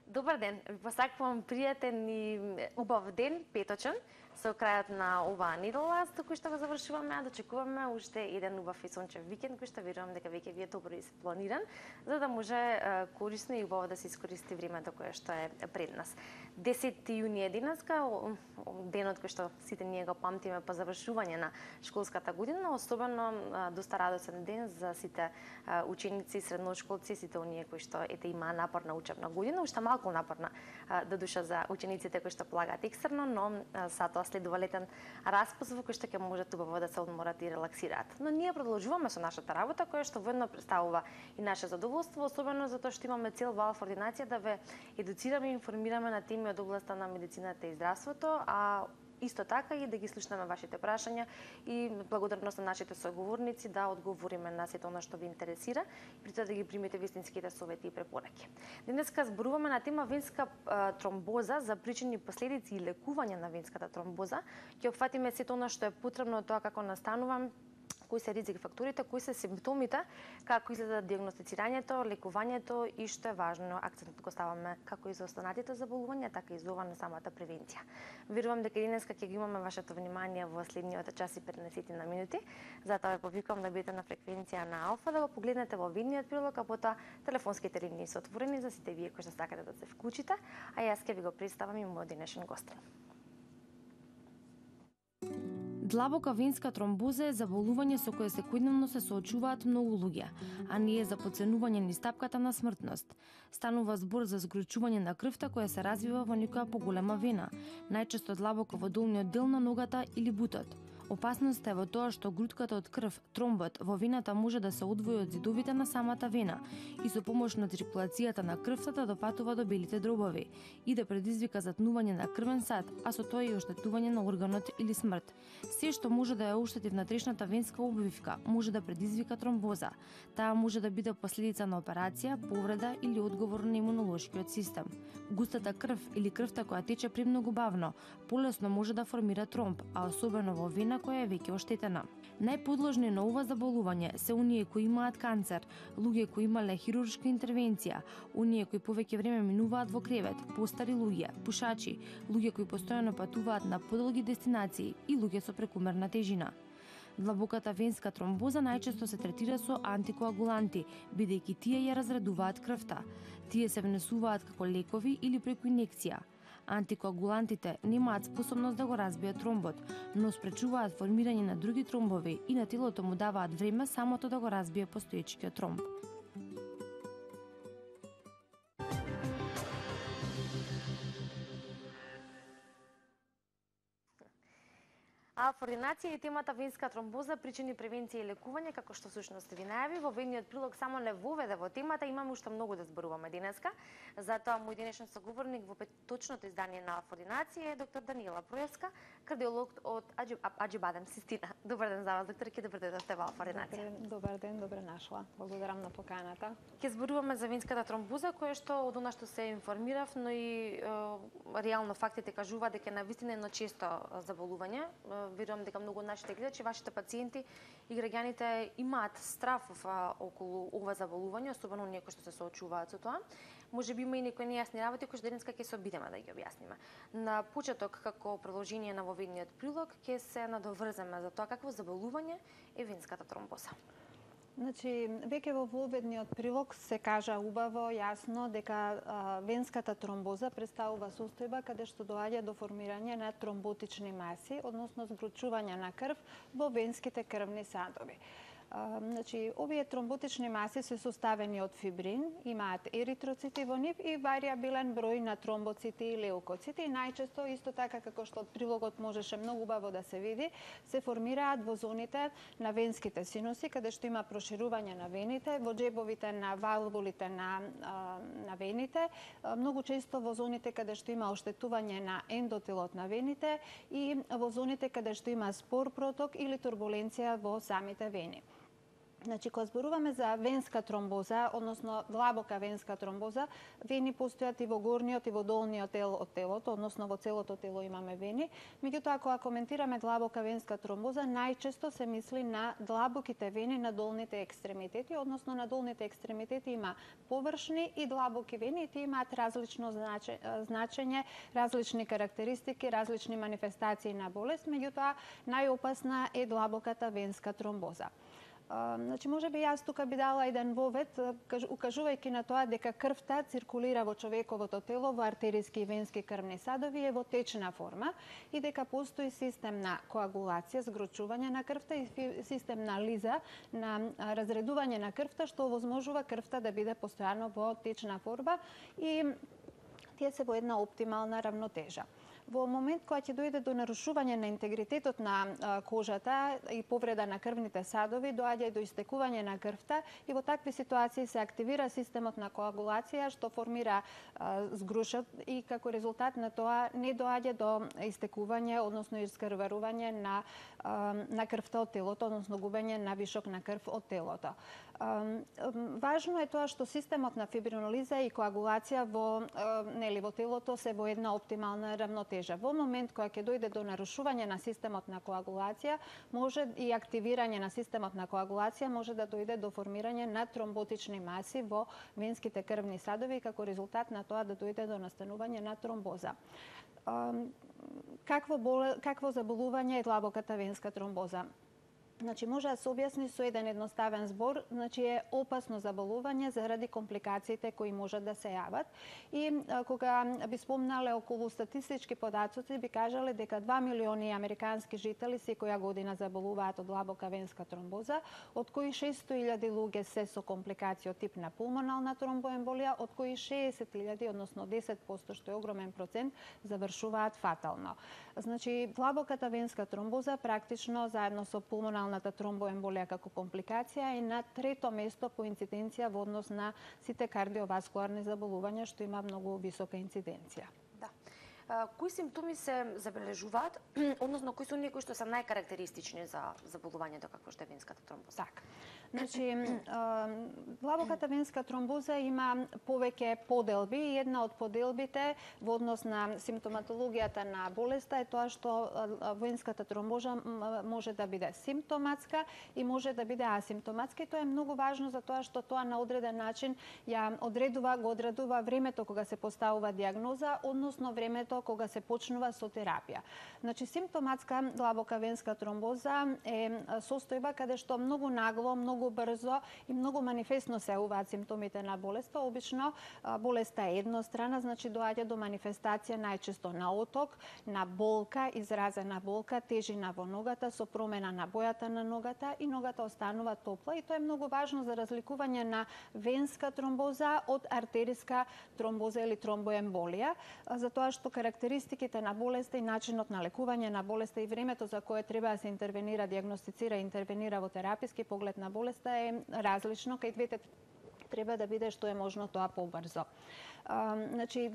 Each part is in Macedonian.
Добар ден, ви посакувам пријатен и убав ден, петочен, со крајот на оваа недела, со кој што го завршуваме, а дочекуваме уште еден убав и сончев викенд, кој што верувам дека веќе ви е добро испланиран, за да може корисно и убаво да се искористи времето кое што е пред нас. 10 јуни е денеска, денот кој што сите ние го памтиме по завршување на школската година, особено доста радосен ден за сите ученици, средношколци, сите оние кои што имаа напорна учебна година, уште малку напорна до душа за учениците кои што полагаат екстерно, но са тоа следува летен распуст во кој што ќе можат убаво да се одморат и релаксираат. Но ние продолжуваме со нашата работа која што воедно представува и наше задоволство, особено затоа што имаме цел во Алфа ординација да ве едуцираме и информираме на теми од областа на медицината и здравството, а исто така и да ги слушнеме вашите прашања и благодарност на нашите соговорници да одговориме на сето она што ви интересира и при тоа да ги примете вистинските совети и препораки. Денеска зборуваме на тема венска тромбоза за причини, последици и лекување на венската тромбоза. Ќе опфатиме сето она што е потребно, тоа како настанува, кои се ризик факторите, кои се симптомите, како изгледа диагностицирањето, лекувањето и што е важно, акцентот го ставаме како и за останатите заболувања, така и за ова на самата превенција. Верувам дека денеска ќе го имаме вашето внимание во следниот час и 15 на минути, затоа ве повикувам да бидете на фреквенција на Алфа, да го погледнете во видниот прилог, а потоа телефонските линии се отворени за сите вие кои што сакате да се вклучите, а јас ќе ви го представам и мојот денешен гостин. Длабока венска тромбоза е заболување со кое секојдневно се соочуваат многу луѓе, а не е за подценување ни стапката на смртност. Станува збор за згручување на крвта која се развива во некоја поголема вена, најчесто длабоко во долниот дел на ногата или бутот. Опасноста е во тоа што грутката од крв, тромбот, во вената може да се одвои од зидовите на самата вена и со помош на циркулацијата на крвта да допатува до белите дробови и да предизвика затнување на крвен сад, а со тоа и оштетување на органот или смрт. Се што може да ја оштети внатрешната венска обвивка може да предизвика тромбоза. Таа може да биде последица на операција, повреда или одговор на имунолошкиот систем. Густата крв или крвта која тече премногу бавно, полесно може да формира тромб, а особено во вена која е веќе оштетена. Најподложни на ова заболување се оние кои имаат канцер, луѓе кои имале хируршка интервенција, оние кои повеќе време минуваат во кревет, постари луѓе, пушачи, луѓе кои постојано патуваат на подолги дестинации и луѓе со прекумерна тежина. Длабоката венска тромбоза најчесто се третира со антикоагуланти, бидејќи тие ја разредуваат крвта. Тие се внесуваат како лекови или преку инекција. Антикоагулантите немаат способност да го разбијат тромбот, но спречуваат формирање на други тромбови и на телото му даваат време самото да го разбие постоечкиот тромб. Алфа ординација и темата венска тромбоза, причини, превенција и лекување, како што всушност ви најави, во ведниот прилог само не воведе во темата, имаме уште многу да зборуваме денеска. Затоа мој денешен соговорник во петочното издание на Алфа ординација е доктор Даниела Проевска, кардиолог од Аџибадем, Систина. Добар ден за вас, докторке, добар дојдовте во Алфа ординација. Добар ден, добре нашла. Благодарам на поканата. Ќе зборуваме за венската тромбоза, која што од она што се информирав, но и реално фактите кажуваат дека навистина е едно често заболување. Верувам дека многу од нашите гледачи, вашите пациенти и граѓаните имаат страф околу ова заболување, особено оние кои што се соочуваат со тоа. Може би има и некои нејасни работи кои што денеска ќе се обидеме да ги објасниме. На почеток, како продолжение на воведниот прилог, ќе се надоврземе за тоа какво заболување е венската тромбоза. Значи, веќе во воведниот прилог се кажа убаво, јасно, дека венската тромбоза представува состојба каде што доаѓа до формирање на тромботични маси, односно згручување на крв во венските крвни садови. Значи, овие тромботични маси се составени од фибрин, имаат еритроцити во нив и вариабилен број на тромбоцити и леукоцити. И најчесто, исто така како што од прилогот можеше многу убаво да се види, се формираат во зоните на венските синуси, каде што има проширување на вените, во џебовите на валвулите на вените, многу често во зоните каде што има оштетување на ендотелот на вените и во зоните каде што има спор проток или турбуленција во самите вени. Значи, кога зборуваме за венска тромбоза, односно длабока венска тромбоза, вени постојат и во горниот и во долниот дел од телото, односно во целото тело имаме вени. Меѓутоа, кога коментираме длабока венска тромбоза, најчесто се мисли на длабоките вени на долните екстремитети, односно на долните екстремитети има површни и длабоки вени, и тие имаат различно значење, различни карактеристики, различни манифестации на болест, меѓутоа најопасна е длабоката венска тромбоза. Значи, може би јас тука би дала еден вовет, укажувајќи на тоа дека крвта циркулира во човековото тело во артериски и венски крвни садови е во течна форма и дека постои систем на коагулација, згрочување на крвта и систем на лиза, на разредување на крвта, што овозможува крвта да биде постојано во течна форма и тие се во една оптимална равнотежа. Во момент кога ќе дојде до нарушување на интегритетот на кожата и повреда на крвните садови, доаѓа и до истекување на крвта и во такви ситуации се активира системот на коагулација што формира згрушот и како резултат на тоа не доаѓа до истекување, односно искрварување на крвта од телото, односно губење на вишок на крв од телото. Важно е тоа што системот на фибринолиза и коагулација во телото се во една оптимална равнотежа. Во момент кога ќе дојде до нарушување на системот на коагулација, може и активирање на системот на коагулација може да дојде до формирање на тромботични маси во венските крвни садови и како резултат на тоа да дојде до настанување на тромбоза. Какво заболување е длабоката венска тромбоза? Значи, може да се објасни со еден едноставен збор, значи е опасно заболување заради компликациите кои можат да се јават. И кога би спомнале околу статистички податоци, би кажале дека 2 милиони американски жители секоја година заболуваат од длабока венска тромбоза, од кои 600.000 луѓе се со компликација од тип на пулмонална тромбоемболија, од кои 60.000, односно 10%, што е огромен процент, завршуваат фатално. Значи, длабоката венска тромбоза практично заедно со пулмоналната тромбоемболија како компликација е на трето место по инциденција во однос на сите кардиоваскуларни заболувања, што има многу висока инциденција. Да. Кои симптоми се забележуваат, односно кои се оние кои што се најкарактеристични за заболувањето како што е венската тромбоза? Така. Значи, длабоката венска тромбоза има повеќе поделби и една од поделбите во однос на симптоматологијата на болеста е тоа што венската тромбоза може да биде симптоматска и може да биде асимптоматска, и тоа е многу важно за тоа што тоа на одреден начин го одредува времето кога се поставува диагноза, односно времето кога се почнува со терапија. Значи, симптоматска длабока венска тромбоза е состојба каде што многу нагло, многу брзо и многу манифестно се јавуваат симптомите на болеста. Обично болеста е еднострана, значи доаѓа до манифестација најчесто на оток, на болка, изразена болка, тежина во ногата со промена на бојата на ногата и ногата останува топла, и тоа е многу важно за разликување на венска тромбоза од артериска тромбоза или тромбоемболија, затоа што карактеристиките на болеста и начинот на лекување на болеста и времето за кое треба да се интервенира, диагностицира и интервенира во тераписки поглед на болеста е различно, кај двете треба да биде што е можно тоа побрзо. Значи,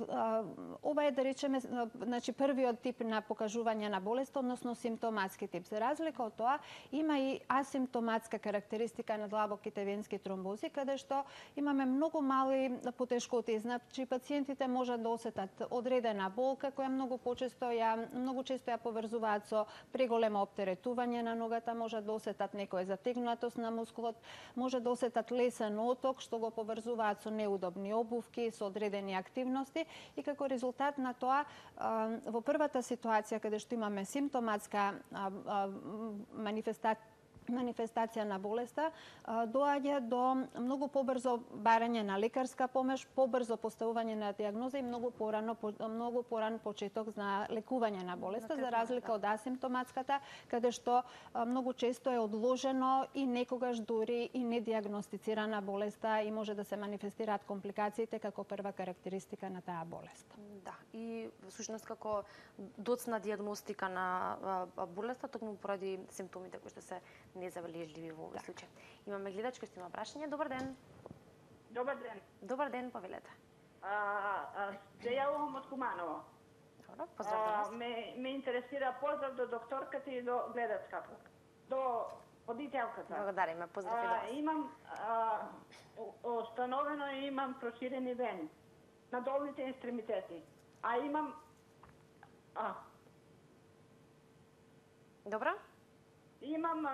ова е, да речеме, значи првиот тип на покажување на болест, односно симптоматски тип. За разлика од тоа, има и асимптоматска карактеристика на длабоките венски тромбози, каде што имаме многу мали потешкоти. Значи, пациентите можат да осетат одредена болка, која многу често ја поврзуваат со преголемо оптеретување на ногата, можат да осетат некоја затегнатост на мускулот, може да осетат лесен оток, што го поврзуваат со неудобни обувки, со одредени активности, и како резултат на тоа во првата ситуација каде што имаме симптоматска манифестација на болеста, доаѓа до многу побрзо барање на лекарска помош, побрзо поставување на диагноза и многу поран почеток на лекување на болеста, за разлика од асимптоматската, каде што многу често е одложено и некогаш дури и недиагностицирана болеста и може да се манифестираат компликациите како прва карактеристика на таа болест. Да, и всушност како доцна диагностика на болеста, токму поради симптомите кои што се незабележливи во овој случај. Имаме гледачка што има прашање. Добар ден. Добар ден. Добар ден, повелете. Се јавувам од Куманово. Добро, поздрав до вас. Ме интересира, поздрав до докторката и до гледачката. До водителката. Благодариме, поздрав и до вас. Имам установено имам проширени вени на долните екстремитети. А имам Добро? Имам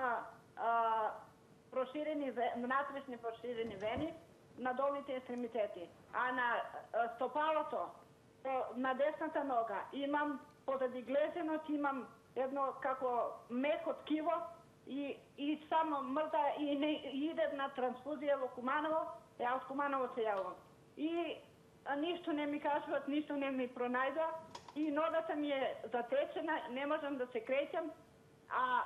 внатрешни проширени вени на долните екстремитети. А на стопалото, на десната нога, имам поради глезенот, имам едно како меко ткиво и само мрда и не иде на трансфузија во Куманово, ја од Куманово се јавам. И ништо не ми кажуват, ништо не ми пронајдува и ногата ми е затечена, не можам да се креќам, а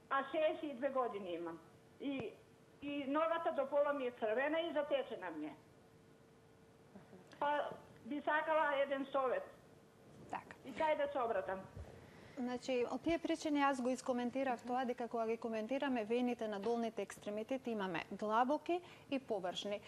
62 години имам. И ногата до пола ми е црвена и затечена ми е. Па би сакала еден совет. Така. И кај да се обратам? Значи, од тие причини јас го искоментирав тоа дека кога ги коментираме вените на долните екстремитети имаме длабоки и површни.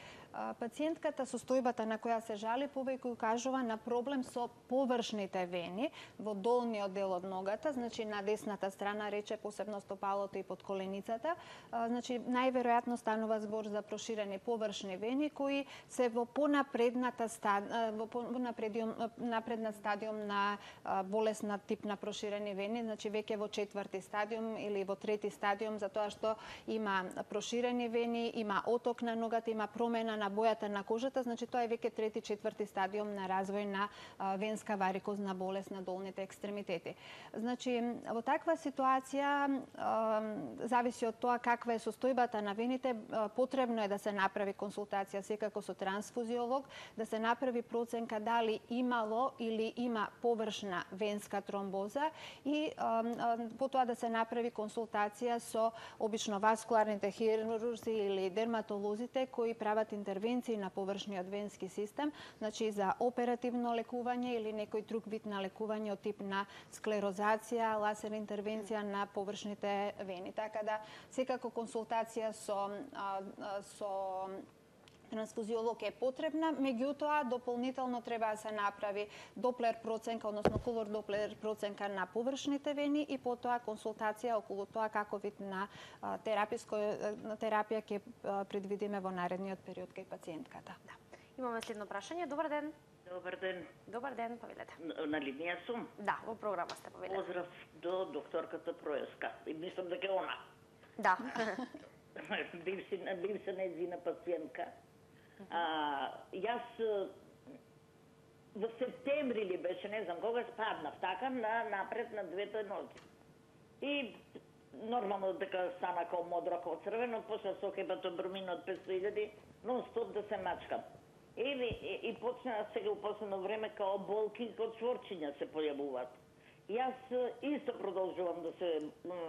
Пациентката состојбата на која се жали повеќе укажува на проблем со површните вени во долниот дел од ногата, значи на десната страна, рече посебно стопалото и под коленицата. Значи најверојатно станува збор за проширени површни вени кои се во понапредната стадиум на болест на тип на проширени вени, значи веќе во 4ти стадиум или во 3ти стадиум, затоа што има проширени вени, има оток на ногата, има промена на бојата на кожата, значи тоа е веќе 3-4 стадиум на развој на венска варикозна болест на долните екстремитети. Значи, во таква ситуација, зависи од тоа каква е состојбата на вените, потребно е да се направи консултација секако со трансфузиолог, да се направи проценка дали имало или има површна венска тромбоза и потоа да се направи консултација со обично васкуларните хирурзи или дерматолозите кои прават интервенции на површниот венски систем, значи за оперативно лекување или некој друг вид на лекување од тип на склерозација, лазер интервенција на површните вени. Така да секако консултација со трансфузиолог е потребна, меѓутоа дополнително треба да се направи доплер проценка, односно колор доплер проценка на површните вени и потоа консултација околу тоа како вид на терапија ќе предвидиме во наредниот период кај пациентката. Да. Имаме следно прашање. Добар ден. Добар ден. Добар ден, повелете. На линија сум. Да, во програма сте, повелете. Поздрав до докторката Проеска. И мислам дека е она. Да. Бив се нејзина пациентка. Јас во септември ли беше, не знам кога, спаднав така напред на двете ноги. И нормално дека стана као модро, као црвено, после со хепатобромин од 500.000, нон-стоп да се мачкам. И почна сега у последно време као болки, као чворчиња се појавуваат. Јас исто продолжувам да се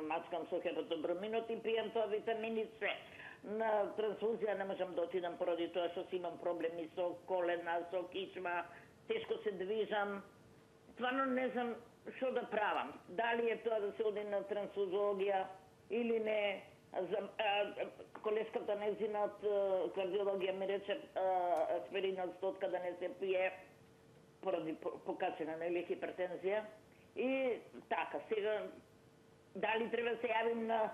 мачкам со хепатоброминот и пијам тоа витамини С. На трансфузија не можам да отидам поради тоа што си имам проблеми со колена, со кичма, тешко се движам. Стварно не знам што да правам. Дали е тоа да се оди на трансфузологија или не. Колеската нејзина од кардиологија ми рече аспиринот стотка да не се пие поради покачена нели хипертензија. И така, сега дали треба се јавим на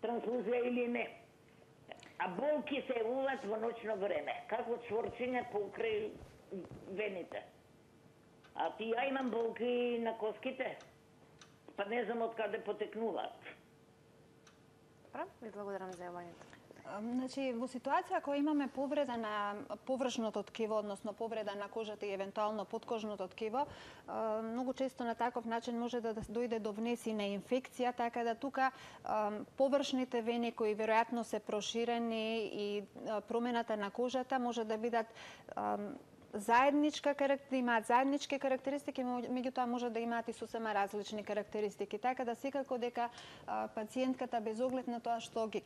трансфузија или не. А болки се јавуваат во ноќно време, како чворчиња покрај вените. А ти ја имам болки на коските, па не знам од каде потекнуваат. Добро, ви благодарам за јавањето. Значи, во ситуација кога имаме повреда на површното ткиво, односно повреда на кожата и евентуално подкожното ткиво, многу често на таков начин може да дојде до внесена инфекција, така да тука површните вени кои веројатно се проширени и промената на кожата може да бидат имаат заеднички карактеристики, меѓутоа може да имаат и сосема различни карактеристики. Така да секако дека пациентката без оглед на тоа што ги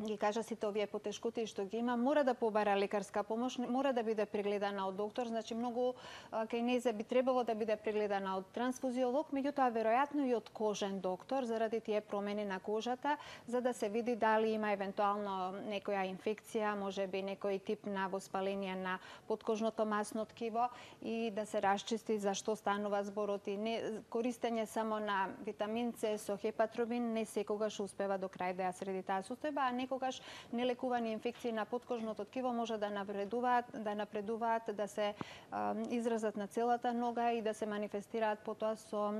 ги кажа сите овие потешкоти што ги има, мора да побара лекарска помош, мора да биде прегледана од доктор, значи многу кај би требало да биде прегледана од трансфузиолог, меѓутоа веројатно и од кожен доктор заради тие промени на кожата, за да се види дали има евентуално некоја инфекција, можеби некој тип на воспаление на подкожното масно ткиво и да се расчисти зашто станува зборот и користење само на витамин С со хепатробин не секогаш успева до крај да ја среди таа состојба, а некогаш нелекувани инфекции на подкожното ткиво може да напредуваат, да се изразат на целата нога и да се манифестираат потоа со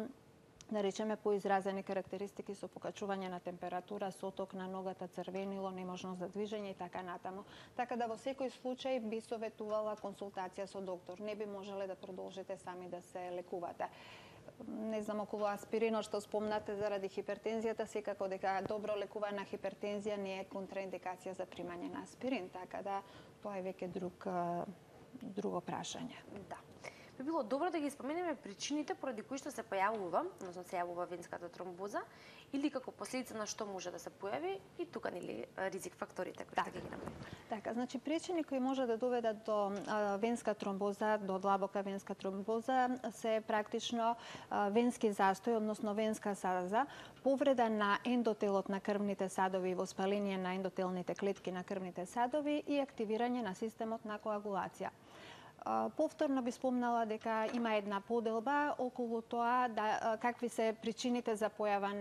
да речеме поизразени карактеристики со покачување на температура, соток на ногата, црвенило, неможност за движење и така натаму. Така да во секој случај би советувала консултација со доктор. Не би можеле да продолжите сами да се лекувате. Не знам, околу аспиринот што спомнате заради хипертензијата, секако дека добро лекувана хипертензија не е контраиндикација за примање на аспирин, така да тоа е веќе друго прашање. Да. Би било добро да ги споменеме причините поради кои што се појавува, односно се јавува венската тромбоза, или како последица на што може да се појави и тука нели ризик факторите кои што ги имаме. Така, значи причини кои може да доведат до венска тромбоза, до длабока венска тромбоза се практично венски застој, односно венска саза, повреда на ендотелот на крвните садови, воспаление на ендотелните клетки на крвните садови и активирање на системот на коагулација. Повторно би спомнала дека има една поделба околу тоа какви се причините за појава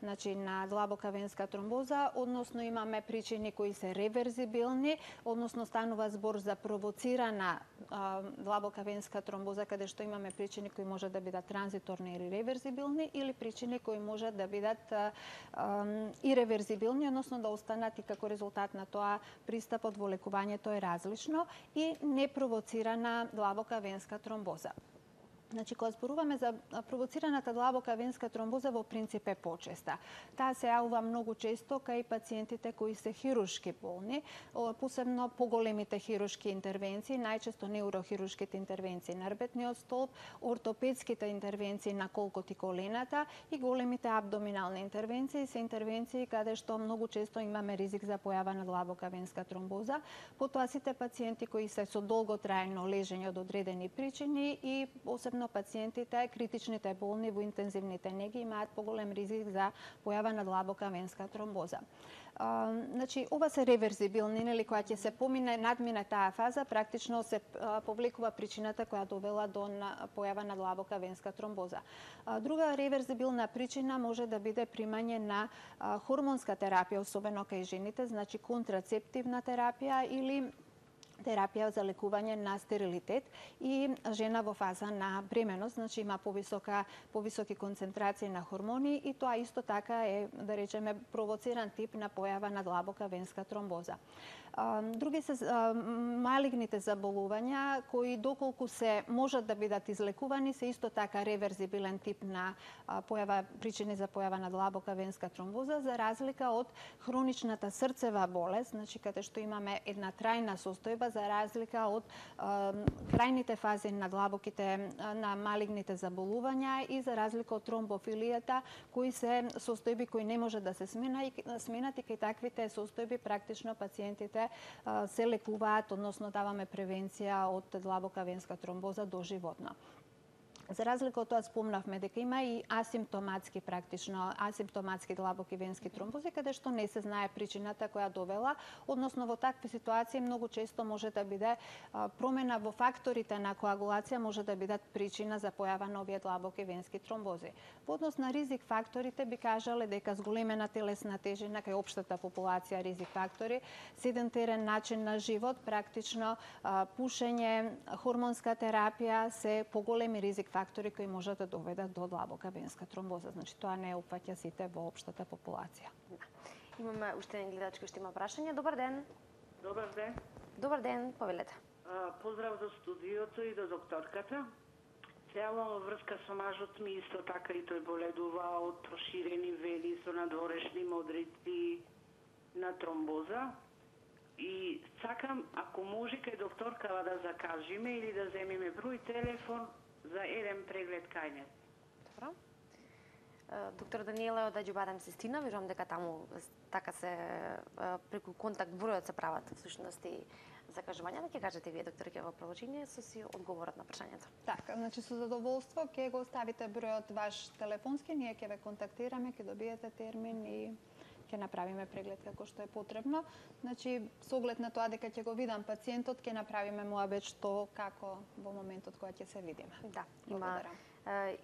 на длабока венска тромбоза, односно имаме причини кои се реверзибилни, односно станува збор за провоцирана длабока венска тромбоза, каде што имаме причини кои може да бидат транзиторни или реверзибилни, или причини кои може да бидат иреверзибилни, односно да останат и како резултат на тоа пристапот во лекувањето е различно и не провоцира на длабока венска тромбоза. Значи, кога зборуваме за провоцираната длабока венска тромбоза, во принцип е почеста. Таа се јавува многу често кај пациентите кои се хируршки болни, посебно поголемите хируршки интервенции, најчесто неурохируршките интервенции на рбетниот столб, ортопедските интервенции на колкот и колената и големите абдоминални интервенции се интервенции каде што многу често имаме ризик за појава на длабока венска тромбоза. Потоа сите пациенти кои се со долготрајно лежење од одредени причини и посебно пациентите, критичните болни во интензивните неги имаат поголем ризик за појава на длабока венска тромбоза. Значи, ова се реверзибилни, нели, кога ќе се надмине таа фаза, практично се повлекува причината која довела до појава на длабока венска тромбоза. Друга реверзибилна причина може да биде примање на хормонска терапија, особено кај жените, значи контрацептивна терапија или терапија за лекување на стерилитет и жена во фаза на бременост, значи има повисоки концентрации на хормони и тоа исто така е, да речеме, провоциран тип на појава на длабока венска тромбоза. Други се малигните заболувања кои доколку се можат да бидат излекувани се исто така реверзибилен тип на причини за појава на длабока венска тромбоза, за разлика од хроничната срцева болест, значи каде што имаме една трајна состојба, за разлика од крајните фази на на малигните заболувања и за разлика од тромбофилијата, кои се состојби кои не може да се сменат и кај таквите состојби практично пациентите се лекуваат, односно даваме превенција од длабока венска тромбоза доживотно. За разлика од тоа спомнавме дека има и асимптоматски длабоки венски тромбози, каде што не се знае причината која довела, односно во такви ситуации многу често може да биде промена во факторите на коагулација може да бидат причина за појава на овие длабоки венски тромбози. Во однос на ризик факторите би кажале дека зголемена телесна тежина кај општата популација ризик фактори, седентарен начин на живот, практично пушење, хормонска терапија се поголеми ризик фактори кои можат да доведат до длабока венска тромбоза. Значи тоа не опфаќа сите во општата популација. Имаме уште еден гледач кој што има прашање. Добар ден. Добар ден. Добар ден, повелете. Поздрав за студиото и до докторката. Цело во врска со мажот ми исто така и тој боледува од проширени вени со надворешни модрици на тромбоза. И сакам, ако може кај докторкава да закажеме или да земеме број телефон за еден преглед кај не. Добро. Доктор Даниела од Аџибадем Систина, верувам дека таму така се преку контакт бројот се прават всушност и закажувањата. Ќе кажете вие, доктор, ќе во продолжение со си одговорат на прашањето. Така, значи со задоволство ќе го оставите бројот ваш телефонски, ние ќе ве контактираме, ќе добиете термин и ќе направиме преглед како што е потребно. Значи, со оглед на тоа дека ќе го видам пациентот, ќе направиме муабет што како во моментот кога ќе се видиме. Да,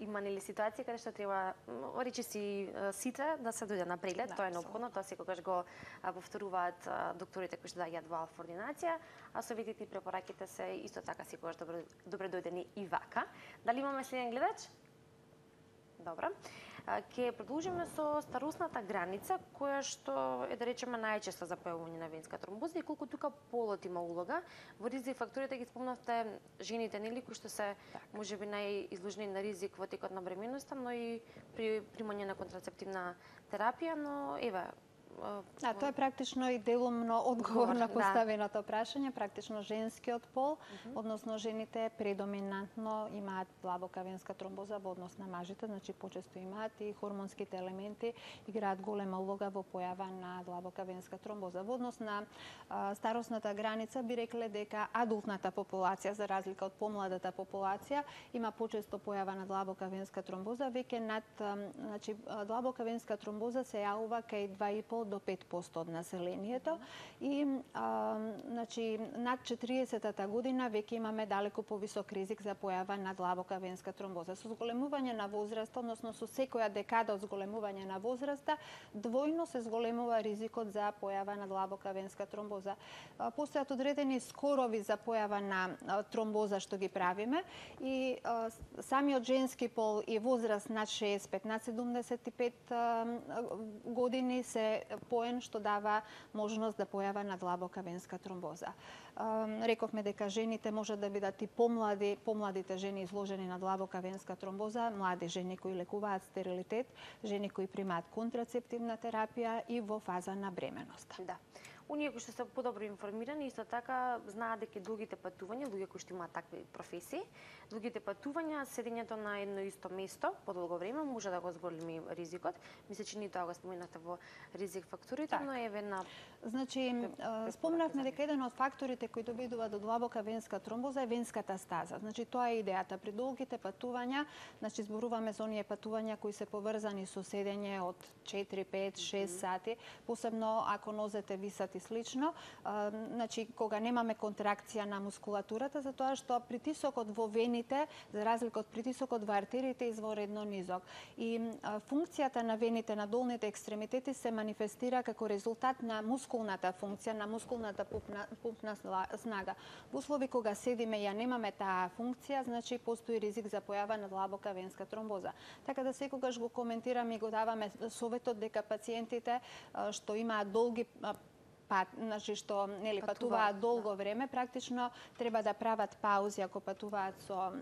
има нели ситуација каде што треба речиси сите да се дојде на преглед, тоа е неопходно, тоа секогаш го повторуваат докторите кои што доаѓаат во ординација, а советите и препораките се исто така секогаш добре дојдени и вака. Дали имаме следен гледач? Добро. Ќе продолжиме со старосната граница, која што е, да речеме, најчесто за појавување на венска тромбоза и колку тука полот има улога. Во ризик факторите ги спомнавте жените, нели, кои што се можеби најизложени на ризик во текот на бременноста, но и при примање на контрацептивна терапија, но еве тоа е практично и делумно одговор на поставеното прашање, практично женскиот пол, односно жените предоминантно имаат длабока венска тромбоза во однос на мажите, значи почесто имаат и хормонските елементи играат голема улога во појава на длабока венска тромбоза. Во однос на старосната граница би рекле дека адултната популација, за разлика од помладата популација, има почесто појава на длабока венска тромбоза, веќе над, значи длабока венска тромбоза се јавува кај 2,5 до 5% од населението и значи над 40-та година веќе имаме далеку повисок ризик за појава на длабока венска тромбоза. Со зголемување на возраста, односно со секоја декада од зголемување на возраста, двојно се зголемува ризикот за појава на длабока венска тромбоза. Постојат одредени скорови за појава на тромбоза што ги правиме и самиот женски пол и возраст над 65 над 75 години се поен што дава можност да појава на длабока венска тромбоза. Рековме дека жените можат да бидат и помладите жени изложени на длабока венска тромбоза, млади жени кои лекуваат стерилитет, жени кои примаат контрацептивна терапија и во фаза на бременоста. Да. Оние кои што се подобро информирани, исто така знаат дека долгите патувања, луѓе кои што имаат такви професии, долгите патувања, седењето на едно исто место подолго време може да го зголеми ризикот. Мисля, че ние тоа го споменавте во ризик факторите, но еве на... Значи, спомнавме дека еден од факторите кои доведува до длабока венска тромбоза е венската стаза. Значи, тоа е идејата. При долгите патувања, значи, зборуваме за оние патувања кои се поврзани со седење од 4, 5, 6 сати, посебно ако нозете висат и слично, значи кога немаме контракција на мускулатурата, затоа што притисокот во вените, за разлика од притисокот во артериите, е изворедно низок. И функцијата на вените на долните екстремитети се манифестира како резултат на мускулната функција, на мускулната пупна снага. Во услови кога седиме и ја немаме таа функција, значи постои ризик за појава на длабока венска тромбоза. Така да секогаш го коментираме и го даваме советот дека пациентите што имаат долги значи што нели патуваат долго време, практично треба да прават паузи ако патуваат со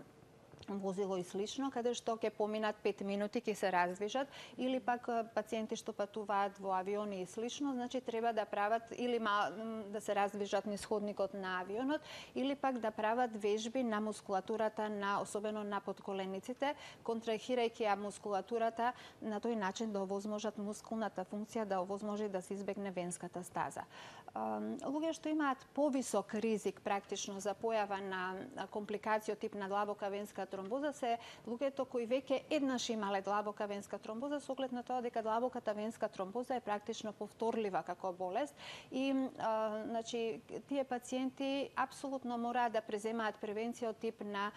возило и слично, каде што ќе поминат 5 минути, ќе се раздвижат, или пак пациенти што патуваат во авиони и слично, значи треба да прават или да се раздвижат низ ходникот на авионот, или пак да прават вежби на мускулатурата, особено на подколениците, контрахирајќи ја мускулатурата на тој начин да овозможат мускулната функција, да овозможи да се избегне венската стаза. Луѓе што имаат повисок ризик практично за појава на компликација тип на длабока венска тромбоза се луѓето кои веќе еднаш имале длабока венска тромбоза, со оглед на тоа дека длабоката венска тромбоза е практично повторлива како болест и значи тие пациенти апсолутно мораат да преземаат превенција од тип на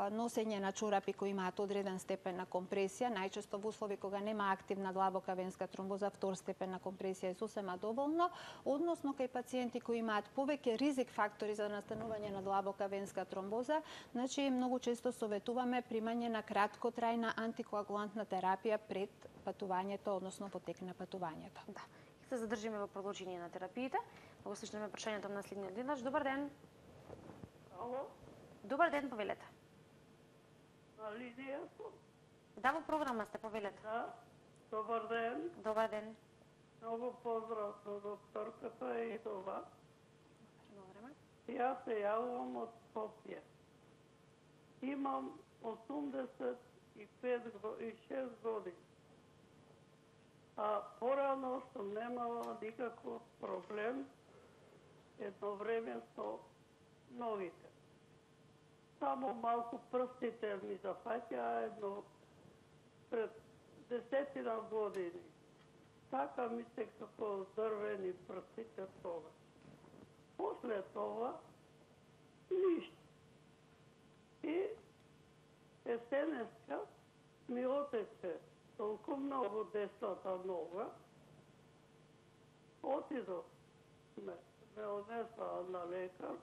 носење на чорапи кои имаат одреден степен на компресија, најчесто во услови кога нема активна длабока венска тромбоза, втор степен на компресија е сосема доволно, односно кај пациенти кои имаат повеќе ризик фактори за настанување на длабока венска тромбоза, значи многу често советуваме примање на краткотрајна антикоагулантна терапија пред патувањето, односно во тек на патувањето. Да. Ќе се задржиме во продолжение на терапиите. Го слушнеме прашањето на следниот гледач. Добар ден. Ало? Добар ден, повелете. На линија сум. Да, во програма сте, повелете. Да. Добар ден. Добар ден. Многу поздрав до докторката и до вас. Добре. Јас се јавувам од Скопје. Имам 85 и 6 години. А порано сум немала никаков проблем едно време со ногите. Само малку прстите ми зафаќаа едно пред 10 години. Така ми се како дрвени прстите тога. После това ништо. И есенеска ми отече толку многу десната нога. Отидов ме однесаа на лекар,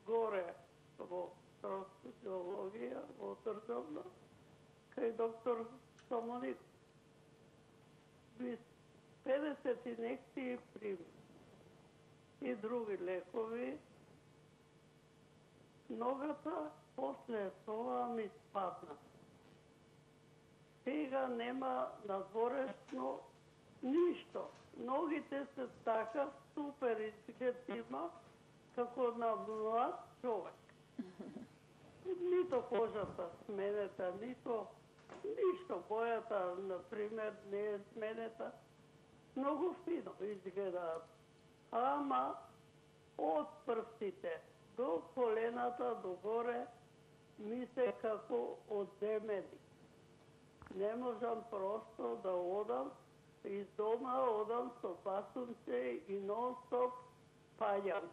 горе во трансфузиологија, во државна, кај доктор Самоник. 50 инекции прими и други лекови. Ногата после тоа ми спадна. Сега нема надворешно ништо. Ногите се така супер изгледима, како на млад човек. Нито кожата сменета, нито ништо. Бојата, например, не е сменета. Многу фино изгледаат. Ама од прстите до колената догоре ми се како одземени. Не можам просто да одам из дома, одам со пасунце и нон-стоп паѓам.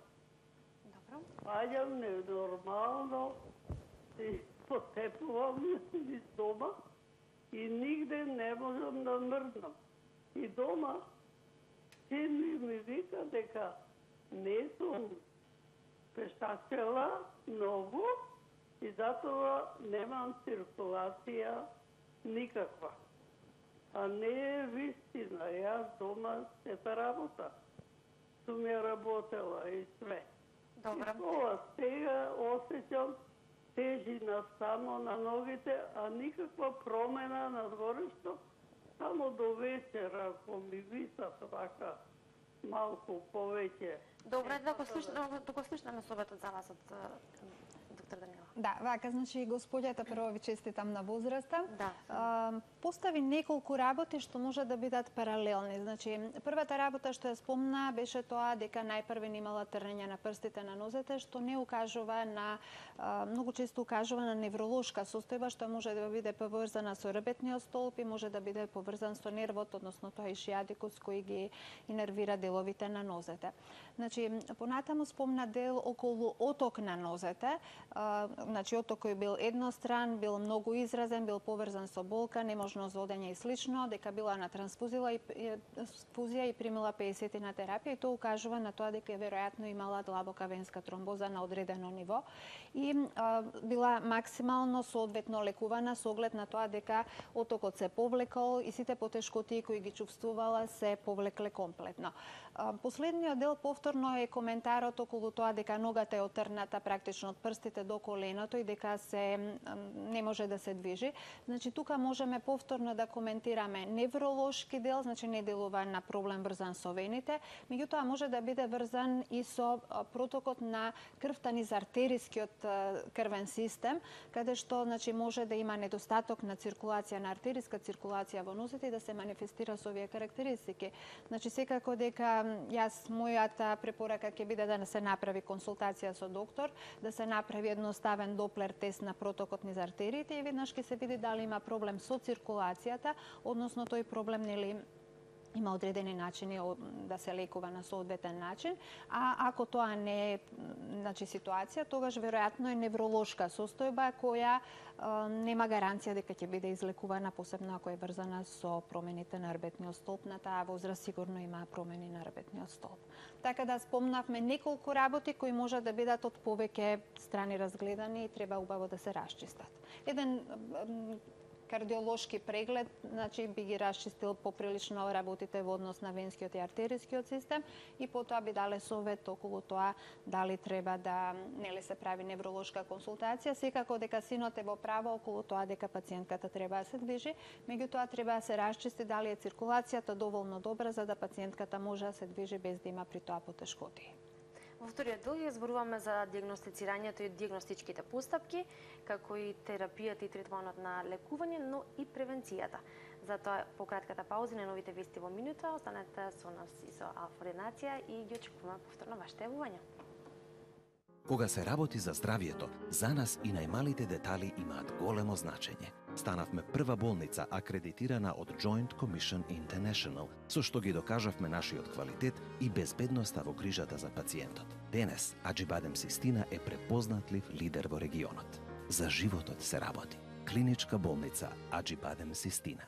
Паѓам ненормално и потепувам из дома и нигде не можам да мрднам. И дома син ми вика дека не сум пешачела многу и затоа немам циркулација никаква. А не е вистина. Јас дома сета работа сум ја работела и све. Добро. И тоа сега осеќам тежина само на ногите, а никаква промена на дворешто. Само до вечера, ако ми висат вака малку повеќе. Добро е да го слушнеме советот за вас од доктор Данила. Да, вака, значи господјата прво ви честитам на возраста. Да. Постави неколку работи што може да бидат паралелни. Значи, првата работа што ја спомна беше тоа дека најпрвен имала трнење на прстите на нозете, што не укажува на многу често укажува на невролошка состојба што може да биде поврзана со рбетниот столб и може да биде поврзан со нервот, односно тоа ишијадикус кој ги инервира деловите на нозете. Значи, понатаму спомна дел околу оток на нозете. Значи, оток кој бил едностран, бил многу изразен, бил поврзан со болка, неможност за одење и слично, дека била на трансфузија и примила 50 на терапија и тоа укажува на тоа дека веројатно имала длабока венска тромбоза на одредено ниво и била максимално соодветно лекувана со оглед на тоа дека отокот се повлекол и сите потешкоти кои ги чувствувала се повлекле комплетно. Последниот дел повторно е коментарот околу тоа дека ногата е отрната практично од прстите до коленото и дека не може да се движи. Значи тука можеме повторно да коментираме невролошки дел, значи не делува на проблем врзан со вените, меѓутоа може да биде врзан и со протокот на крвта низ артерискиот крвен систем, каде што значи може да има недостаток на циркулација, на артериска циркулација во нозете и да се манифестира со овие карактеристики. Значи секако дека мојата препорака ќе биде да се направи консултација со доктор, да се направи едноставен доплер тест на протокот низ артериите и веднаш ќе се види дали има проблем со циркулацијата, односно тој проблем нели има одредени начини да се лекува на соодветен начин, а ако тоа не е значи ситуација, тогаш веројатно е невролошка состојба која нема гаранција дека ќе биде излекувана, посебно ако е врзана со промените на рбетниот столб. На таа возраст сигурно има промени на рбетниот столб. Така да спомнавме неколку работи кои може да бидат од повеќе страни разгледани и треба убаво да се расчистат. Еден кардиолошки преглед, значи би ги расчистил поприлично работите во однос на венскиот и артерискиот систем и потоа би дале совет околу тоа дали треба да нели се прави невролошка консултација. Секако дека синот е во право околу тоа дека пациентката треба да се движи, меѓутоа треба да се расчисти дали е циркулацијата доволно добра за да пациентката може да се движи без да има при тоа потешкоти. Во вториот дел ја зборуваме за диагностицирањето и диагностичките постапки, како и терапијата и третманот на лекување, но и превенцијата. Затоа, по кратката пауза на новите вести во минута, останете со нас и со Алфа Нација и ги очекуваме повторно вашите јавувања. Кога се работи за здравието, за нас и најмалите детали имаат големо значење. Станавме прва болница акредитирана од Joint Commission International, со што ги докажавме нашиот квалитет и безбедноста во грижата за пациентот. Денес, Аџибадем Систина е препознатлив лидер во регионот. За животот се работи. Клиничка болница Аџибадем Систина.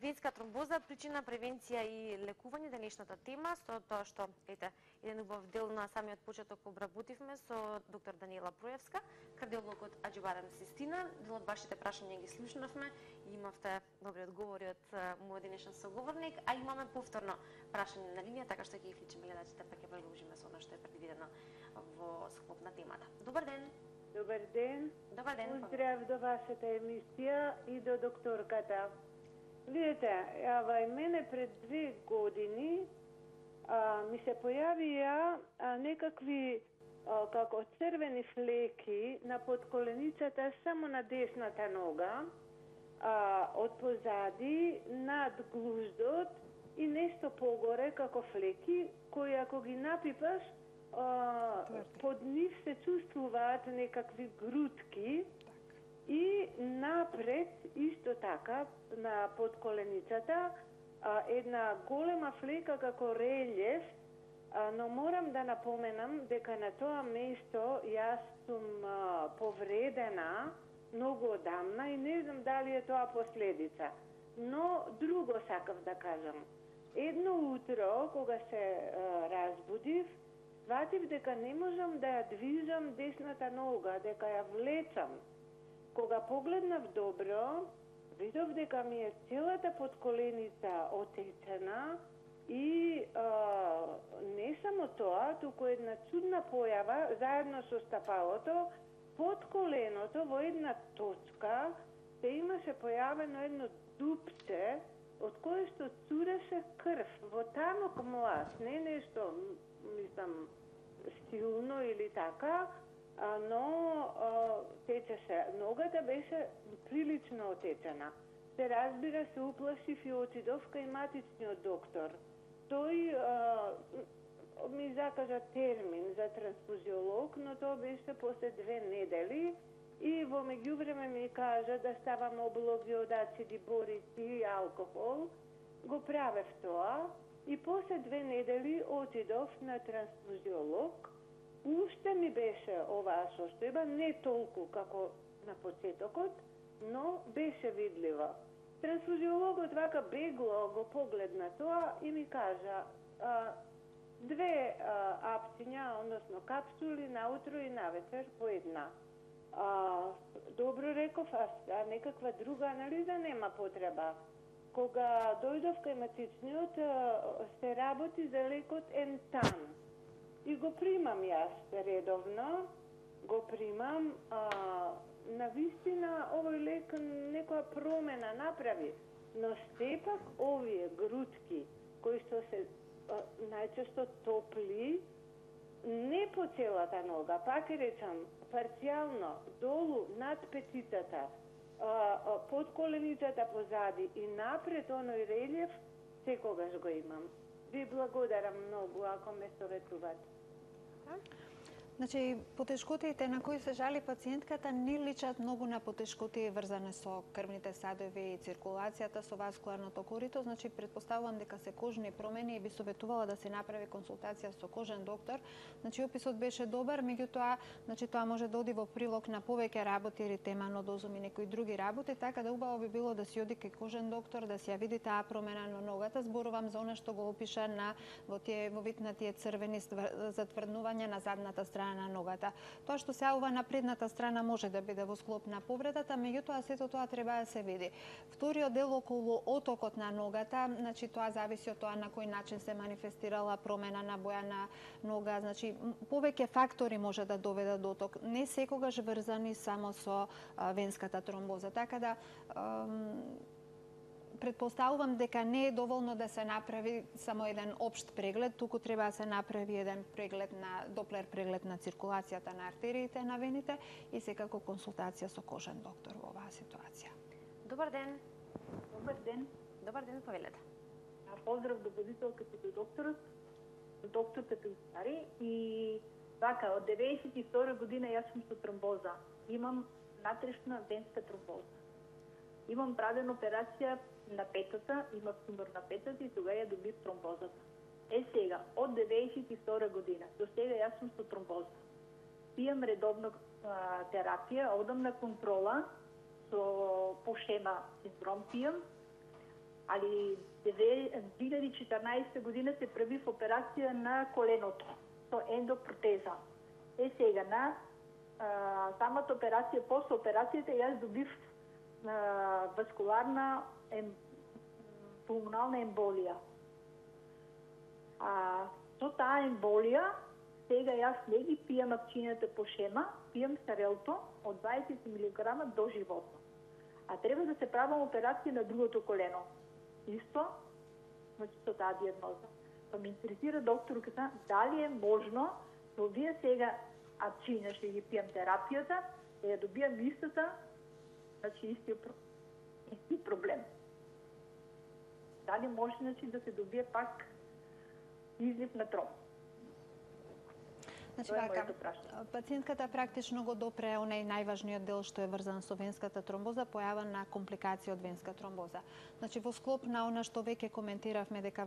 Венска тромбоза, причина, превенција и лекување, денешната тема, со тоа што, еден убав дел на самиот почеток обработивме со доктор Даниела Проевска, кардиолог од Аџибадем Систина. Дел од вашите прашања ги слушнавме и имавте добри одговори од мојот денешен соговорник, а имаме повторно прашање на линија, така што ќе ги вклучиме гледачите, па ќе продолжиме со она што е предвидено во склоп на темата. Добар ден. Добар ден. Добар ден. Поздрав до вашата емисија и до докторката. Видете, и мене пред 2 години ми се појавија некакви како црвени флеки на подколеницата само на десната нога, од позади, над глуздот и нешто погоре како флеки, кои ако ги напипаш, под нив се чувствуваат некакви грудки. И напред, исто така, на подколеницата, една голема флека како релјеф, но морам да напоменам дека на тоа место јас сум повредена многу одамна и не знам дали е тоа последица. Но друго сакав да кажам. Едно утро, кога се разбудив, сватив дека не можам да ја движам десната нога, дека ја влечам. Кога погледнав добро, видов дека ми е целата подколеница отечена и не само тоа, туку една чудна појава, заедно со стапалото, под коленото во една точка се имаше појавено едно дупче, од кое што цуреше крв во танок млас, не нешто, мислам, силно или така, но течеше. Ногата беше прилично отечена. Се разбира, се уплашив и отидов кај матичниот доктор. Тој ми закажа термин за трансфузиолог, но тоа беше после 2 недели и во меѓувреме ми кажа да ставам облоги од ациди борици и алкохол. Го правев тоа и после 2 недели отидов на трансфузиолог. Уште ми беше оваа состојба, не толку како на почетокот, но беше видлива. Трансфузиологот вака бегло го погледна тоа и ми кажа 2 апциња, односно капсули наутро и навечер по една. Добро реков, а некаква друга анализа нема потреба. Кога дојдов кај матичниот, се работи за лекот Ентан. И го примам јас редовно, го примам, навистина овој лек некоја промена направи, но сепак овие грудки, кои што се најчесто топли, не по целата нога, пак речам, парцијално, долу, над петицата, под коленицата позади и напред оној релјеф, секогаш го имам. Ви благодарам многу ако ме советувате. Значи, потешкотиите на кои се жали пациентката не личат многу на потешкотии врзани со крвните садови и циркулацијата, со васкуларното корито. Значи, претпоставувам дека се кожни промени и би советувала да се направи консултација со кожен доктор. Значи, описот беше добар, меѓутоа, значи, тоа може да оди во прилог на повеќе работи, еритеманодозум и некои други работи, така да убаво би било да си оди кај кожен доктор, да си ја види таа промена на ногата. Зборувам за она што го опиша во вид на тие црвени затврднувања на задната страна на ногата. Тоа што се јавува на предната страна може да биде во склоп на повредата, меѓутоа сето тоа треба да се види. Вториот дел околу отокот на ногата, значи тоа зависи од тоа на кој начин се манифестирала промена на боја на нога, значи повеќе фактори може да доведат до оток, не секогаш врзани само со венската тромбоза. Така да Предпоставувам дека не е доволно да се направи само еден општ преглед, туку треба да се направи еден преглед на доплер преглед на циркулацијата на артериите на вените и секако консултација со кожен доктор во оваа ситуација. Добар ден. Добар ден. Добар ден, повелете. Поздрав до водителката и до докторот, до докторката и стари. И така, од 92 година јас сум со тромбоза. Имам натрешна венска тромбоза. Имам правена операција на петата, имав тумор на петата и тога ја добив тромбозата. Сега, од 92 година до сега јас сум со тромбоза. Пијам редовно терапија, одам на контрола, со по шема синдром пијам, али 2014 година се правив операција на коленото со ендопротеза. Сега на самата операција, после операцијата јас добив васкуларна пулмонална емболија. Со таа емболија сега јас не ги пијам акцината по шема, пијам Сарелто од 20 мг доживотно. А треба да се правам операција на другото колено. Исто, значи со таа диагноза. Па ме интересира докторката дали е можно да вие сега акцина ще ги пијам терапијата, да ја добијам истата, значи исти проблем. Дали може значи да се добие пак излив на тромб? Значи, пациентката практично го допре онај најважниот дел што е врзан со венската тромбоза, појава на компликација од венска тромбоза. Значи, во склоп на она што веќе коментиравме дека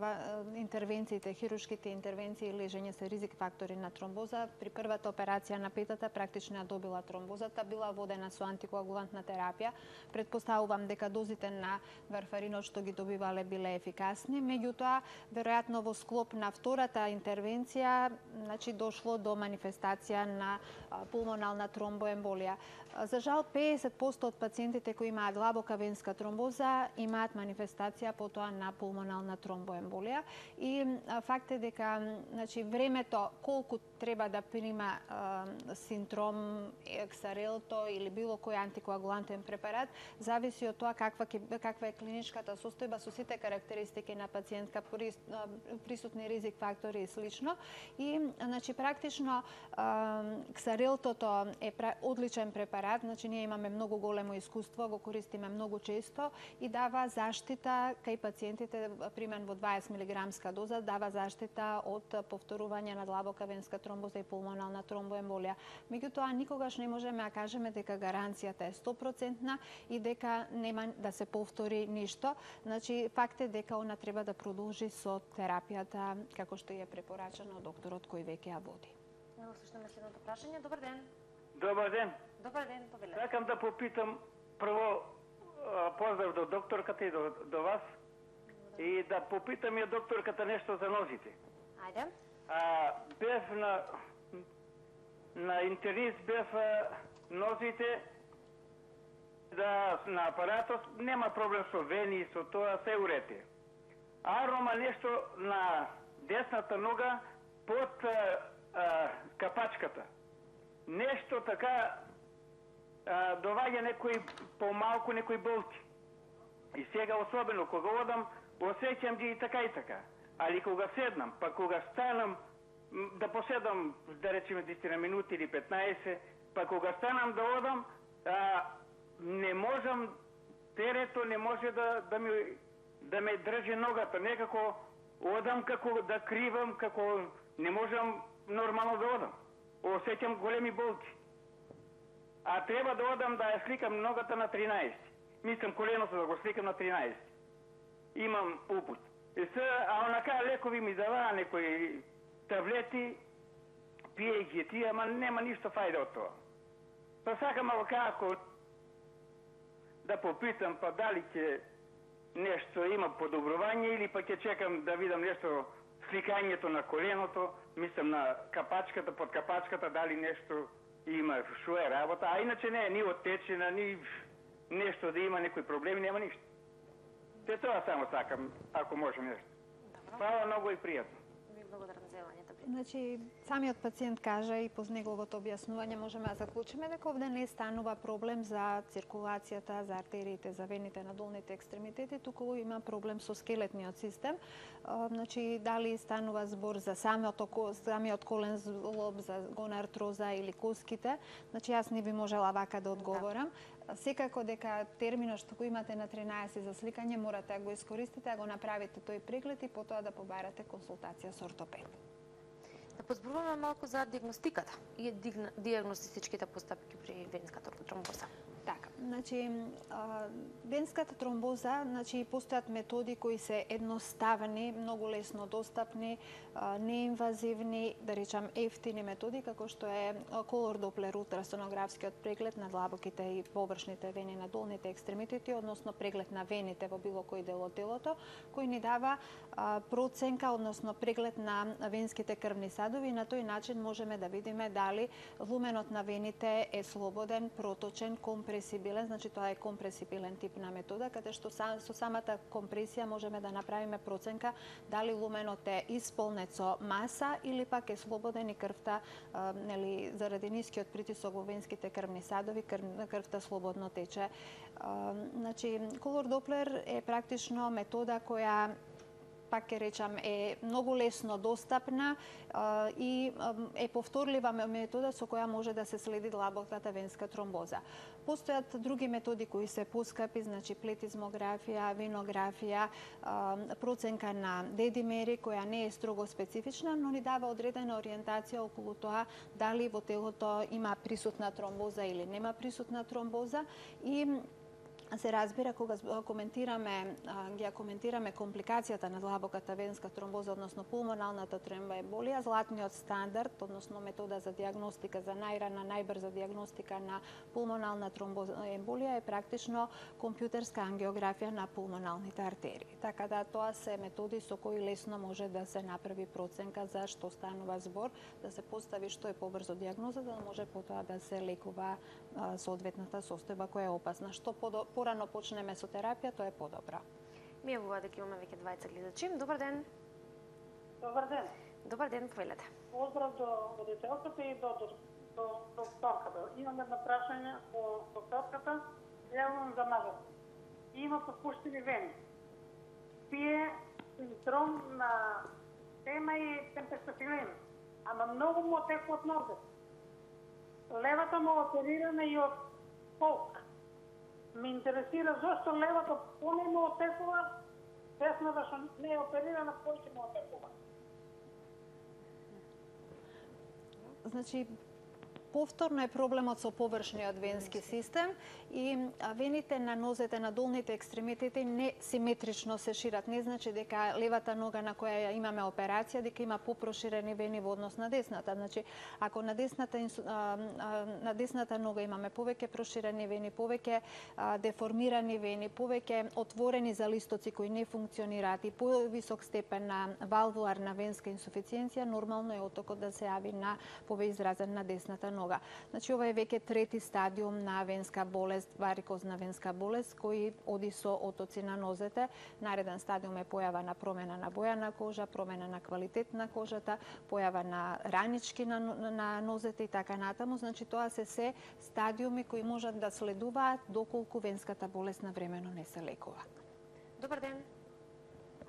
интервенциите, хируршките интервенции и лежење се ризик фактори на тромбоза, при првата операција на петата практично ја добила тромбозата, била водена со антикоагулантна терапија. Предпоставувам дека дозите на варфаринот што ги добивале биле ефикасни, меѓутоа, веројатно во склоп на втората интервенција, значи дошло до манифестација на пулмонална тромбоемболија. За жал, 50% од пациентите кои имаат длабока венска тромбоза имаат манифестација потоа на пулмонална тромбоемболија и факт е дека значи времето колку треба да прима синдром Xarelto или било кој антикоагулантен препарат зависи од тоа каква е клиничката состојба со сите карактеристики на пациентка, присутни ризик фактори и слично. И значи практично Xarelto е одличен препарат, значи ние имаме многу големо искуство, го користиме многу често и дава заштита кај пациентите примен во 20 мг доза, дава заштита од повторување на длабока венска тромбоза и пулмонална тромбоемболија. Меѓутоа никогаш не можеме да кажеме дека гаранцијата е 100% и дека нема да се повтори ништо. Значи факт е дека она треба да продолжи со терапијата како што е препорачано од докторот кој веќе ја води. Ево слушаме следното прашање. Добар ден. Добар ден. Добар ден, повелете. Сакам да попитам прво поздрав до докторката и до вас и да попитам ја докторката нешто за нозите. Ајде. Бев на интернист, бев нозите на апаратот, нема проблем со вени, со тоа се урети. Арома нешто на десната нога под капачката. Нешто така доваѓа некои помалку некои болки. И сега особено кога одам, осеќам ги и така. Али кога седнам, па кога станам да поседам, да речеме 10 минути или 15, па кога станам да одам, не можам, терето не може да ме држи ногата. Некако одам како да кривам, како не можам нормално да одам. Осеќам големи болки. А треба да одам да ја сликам ногата на 13. Мислам коленото да го сликам на 13. Имам упут. Онака лекови ми даваа некои таблети, пие ги тие, ама нема ништо фајда од тоа. Па сакам како да попитам па дали ќе нешто има подобрување или па ќе чекам да видам нешто сликањето на коленото, мислам на капачката, под капачката, дали нешто има, шо е работа, а иначе не е ни оттечена, ни нешто да има некои проблеми, нема ништо. Те тоа само сакам, ако може нешто. Фала многу и пријатно. Ви благодарам за јавањето. Значи, самиот пациент кажа и по неговото објаснување можеме да заклучиме дека овде не станува проблем за циркулацијата, за артериите, за вените на долните екстремитети, туку има проблем со скелетниот систем. Значи, дали станува збор за самиот колен злоб, за гонартроза или коските, значи јас не би можела вака да одговорам. Секако дека терминот што го имате на 13 за сликање морате да го искористите, да го направите тој преглед и потоа да побарате консултација со ортопед. Да позборуваме малку за диагностиката и диагностичките постапки при венската тромбоза. Така, значи венската тромбоза, значи постојат методи кои се едноставни, многу лесно достапни, неинвазивни, да речам ефтини методи, како што е колор доплер ултрасонографскиот преглед на длабоките и површните вени на долните екстремитети, односно преглед на вените во било кој дел од телото, кој ни дава проценка, односно преглед на венските крвни садови и на тој начин можеме да видиме дали луменот на вените е слободен, проточен, компресибилен, значи тоа е компресибилен тип на метода, каде што со самата компресија можеме да направиме проценка дали луменот е исполнет со маса или пак е слободен и крвта, нели, заради нискиот притисок во венските крвни садови, крвта слободно тече. Значи, колор доплер е практично метода која пак ќе речам, е многу лесно достапна и е повторлива метода со која може да се следи длабоката венска тромбоза. Постојат други методи кои се поскапи, значи плетизмографија, венографија, проценка на дедимери, која не е строго специфична, но ни дава одредена ориентација околу тоа дали во телото има присутна тромбоза или нема присутна тромбоза и се разбира кога коментираме компликацијата на длабоката венска тромбоза, односно пулмоналната тромбоемболија, златниот стандард, односно метода за диагностика за најрана, најбрза диагностика на пулмонална тромбоемболија е практично компјутерска ангиографија на пулмоналните артерии. Така да тоа се методи со кои лесно може да се направи проценка за што станува збор, да се постави што е побрзо диагноза, да може потоа да се лекува соодветната состојба која е опасна. Што порано почнеме со терапија, тоа е подобро. Ми јавува дека имаме веќе двајца гледачи. Добар ден. Добар ден. Добар ден, повелете. Поздрав до родителката и до докторката. Имам едно прашање до докторката, јавувам за мажот. Има попуштени вени. Пие синдром на тема и темпестафилин, ама многу му отекува од нозет. Левата му оперирана и од полк. Ме интересира зашто левата поне му отекува, десната што не е оперирана, повеќе му отекува. Значи, повторно е проблемот со површниот венски систем и вените на нозете на долните екстремитети не симетрично се шират. Не значи дека левата нога на која имаме операција дека има попроширени вени во однос на десната. Значи, ако на десната нога имаме повеќе проширени вени, повеќе деформирани вени, повеќе отворени залистоци кои не функционираат и повисок степен на валвуларна венска инсуфициенција, нормално е отокот да се јави на повеизразен на десната нога. Значи, ова е веќе трети стадиум на венска болест, варикозна венска болест, кој оди со отоци на нозете. Нареден стадиум е појава на промена на боја на кожа, промена на квалитет на кожата, појава на ранички на нозете и така натаму. Значи, тоа се стадиуми кои можат да следуваат доколку венската болест навремено не се лекува. Добар ден.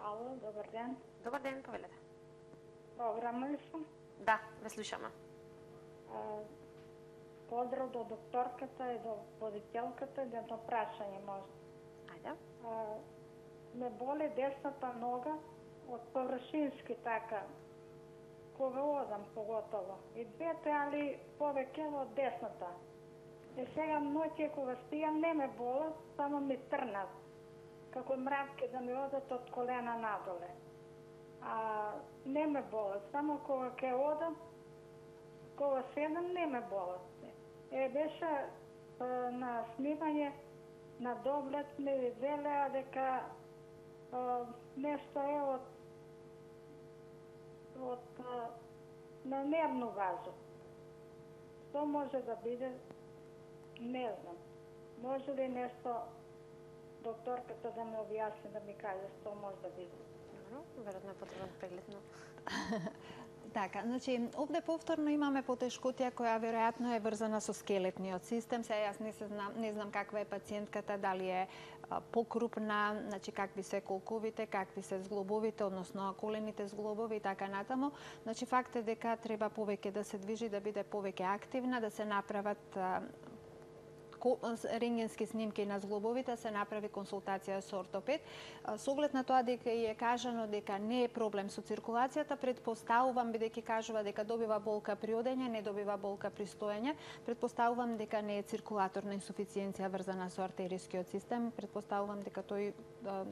Ало, добар ден. Добар ден, повелете. Програмна ли сум? Да, ве слушаме. Поздрав до докторката и до водителката и едно прашање може. Ајде. Ме боле десната нога од површински така, кога одам поготово. И двете, али повеќе од десната. И сега ноќе кога стигам не ме болат, само ми трнат. Како мравки да ми одат од колена надоле. Не ме болат, само кога ќе одам, кога седам не ме болат. Беше на снимање на доглед ми велеа дека нешто е од на нервно вазо. Што може да биде? Не знам. Може ли нешто докторката да ме објасни, да ми каже што може да биде? Веројатно е потребен преглед, но... Така, значи, овде повторно имаме потешкотија која веројатно е врзана со скелетниот систем. Сега јас не знам каква е пациентката, дали е покрупна, значи какви се колковите, какви се зглобовите, односно колените зглобови и така натаму. Значи факт е дека треба повеќе да се движи, да биде повеќе активна, да се направат рентгенски снимки на зглобовите, се направи консултација со ортопед. Со оглед на тоа дека е кажано дека не е проблем со циркулацијата, предпоставувам, бидејќи кажува дека добива болка при одење, не добива болка при стоење, предпоставувам дека не е циркулаторна инсуфициенција врзана со артерискиот систем, предпоставувам дека тој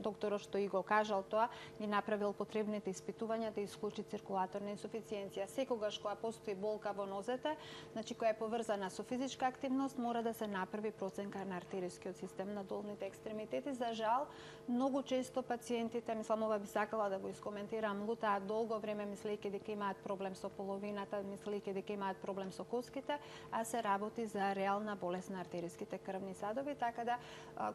докторот што и го кажал тоа, ги направил потребните испитувања да исклучи циркулаторна инсуфициенција. Секогаш кога постои болка во нозете, значи која е поврзана со физичка активност, мора да се направи проценка на артерискиот систем на долните екстремитети. За жал, многу често пациентите, мислам ова би сакала да го искоментирам, лутаат долго време мислејќи дека имаат проблем со половината, мислејќи дека имаат проблем со коските, а се работи за реална болест на артериските крвни садови, така да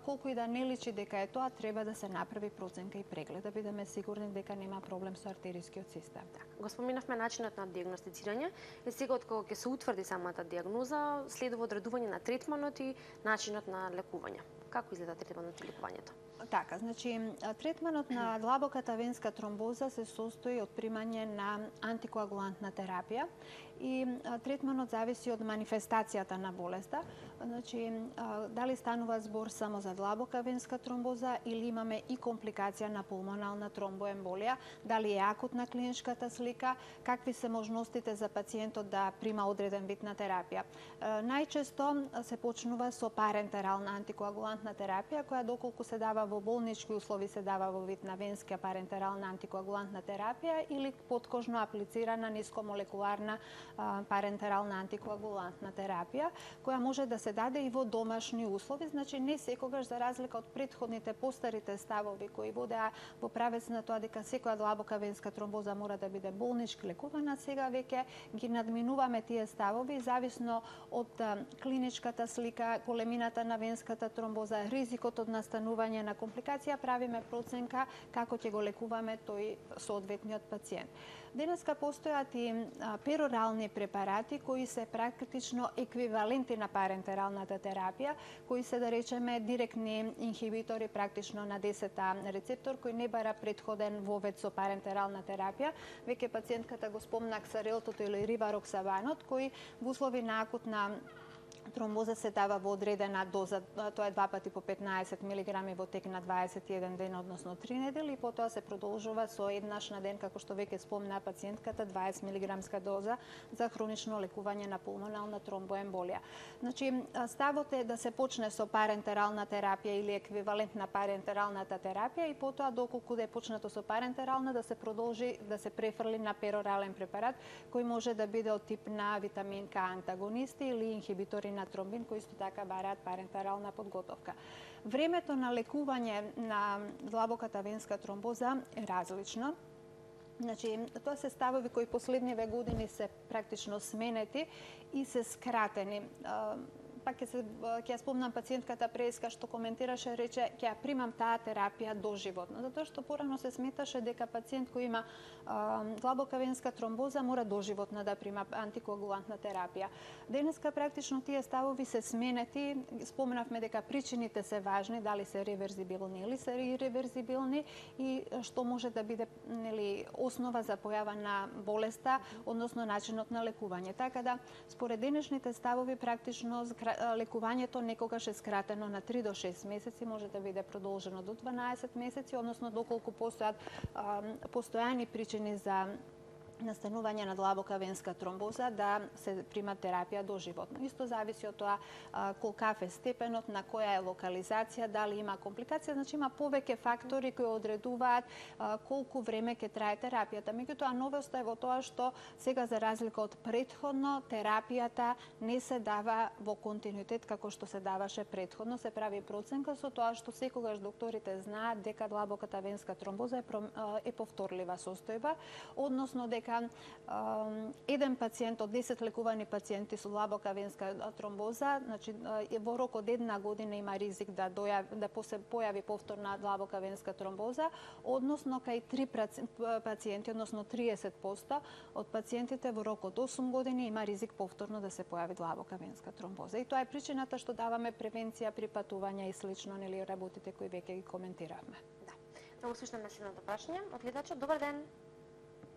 колку и да не личи дека е тоа, треба да се направи проценка и преглед, да бидеме сигурни дека нема проблем со артерискиот систем. Го споменавме начинот на диагностицирање и сега од кога ќе се утврди самата диагноза, следува одредување на третманот и начинот на лекување. Како изгледа третманот и лекувањето? Така, значи, третманот на длабоката венска тромбоза се состои од примање на антикоагулантна терапија и третманот зависи од манифестацијата на болеста. Значи, дали станува збор само за длабока венска тромбоза или имаме и компликација на пулмонална тромбоемболија, дали е акутна клиничката слика, какви се можностите за пациентот да прима одреден вид на терапија. Најчесто се почнува со парентерална антикоагулантна терапија, која доколку се дава во болнички услови се дава во вид на венска парентерална антикоагулантна терапија или подкожно аплицирана нискомолекуларна парентерална антикоагулантна терапија, која може да се даде и во домашни услови, значи не секогаш, за разлика од претходните постарите ставови кои водеа во правец на тоа дека секоја длабока венска тромбоза мора да биде болнички лекувана, сега веќе ги надминуваме тие ставови зависно од клиничката слика, големината на венската тромбоза, ризикот од настанување на компликација, правиме проценка како ќе го лекуваме тој соодветниот пациент. Денеска постојат и перорални препарати кои се практично еквиваленти на парентералната терапија, кои се, да речеме, директни инхибитори практично на 10-та рецептор, кој не бара предходен вовед со парентерална терапија. Веќе пациентката го спомна ксарелтото или ривароксабанот, кој во услови на акутна тромбоза се дава во одредена доза, тоа е 2 пати по 15 мг во тек на 21 ден, односно 3 недели, и потоа се продолжува со еднаш на ден, како што веќе спомна пациентката, 20 мг доза за хронично лекување на пулмонална тромбоемболија. Значи, ставот е да се почне со парентерална терапија или еквивалент на парентералната терапија и потоа, доколку да е почнато со парентерална, да се продолжи, да се префрли на перорален препарат, кој може да биде од тип на витамин К антагонисти или инхибитори на тромбин, кои исто така бараат парентерална подготовка. Времето на лекување на длабоката венска тромбоза е различно. Значи, тоа се ставови кои последниве години се практично сменети и се скратени. Пак ќе ја спомнам пациентката преска што коментираше, рече ќе ја примам таа терапија доживотно, затоа што порано се сметаше дека пациент кој има длабока венска тромбоза мора доживотно да прима антикоагулантна терапија. Денеска практично тие ставови се сменети, споменавме дека причините се важни, дали се реверзибилни или се ирреверзибилни и што може да биде, нели, основа за појава на болеста, односно начинот на лекување. Така да, според денешните ставови практично лекувањето некогаш е скратено на 3 до 6 месеци, може да биде продолжено до 12 месеци, односно доколку постојат постојани причини за настанување на длабока венска тромбоза да се прима терапија доживотно. Исто зависи од тоа колкав е степенот, на која е локализација, дали има компликација, значи има повеќе фактори кои одредуваат колку време ќе трае терапијата. Меѓутоа, новоста е во тоа што сега, за разлика од претходно, терапијата не се дава во континуитет како што се даваше претходно, се прави проценка со тоа што секогаш докторите знаат дека длабоката венска тромбоза е повторлива состојба, односно дека дека еден пациент од 10 лекувани пациенти со длабока венска тромбоза, значи во рок од една година има ризик да се појави повторна длабока венска тромбоза, односно кај 3 пациенти, односно 30% од пациентите во рок од 8 години има ризик повторно да се појави длабока венска тромбоза. И тоа е причината што даваме превенција при патувања и слично, нели работите кои веќе ги коментиравме. Да. Да услушнеме следното прашање од гледачот. Добар ден.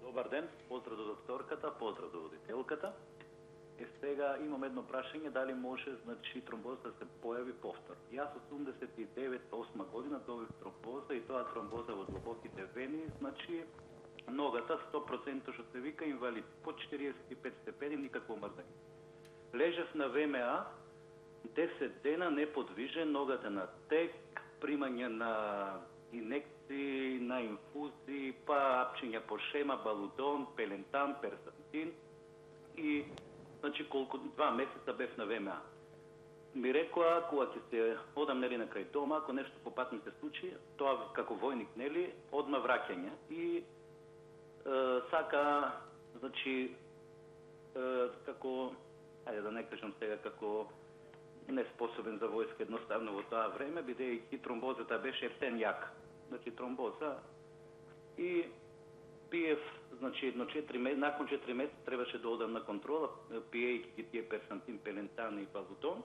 Добар ден, поздрав до докторката, поздрав до водителката. Сега имам едно прашање, дали може, значи, тромбоза да се појави повтор. Јас 89-8 година добив тромбоза и тоа тромбоза во длабоките вени, значи, ногата 100% што се вика инвалид, под 45 степени, никакво мрдање. Лежав на ВМА, 10 дена неподвижен, ногата на тек, примање на инекции, на инфузии, па апчења по шема, балудон, пелентан, персантин и значи колку 2 месеца бев на ВМА. Ми рекоа кога ќе се одам нели на крај дома, ако нешто по пат ми се случи, тоа како војник нели одма враќање и сака значи како ајде да не кажам сега како неспособен за војска едноставно во тоа време, бидејќи тромбозата беше ептен јака. Значи тромбоза и пиев, значи након 4 месеца требаше да одам на контрола, пиејќи ги тие персантин, пелентан и балудон.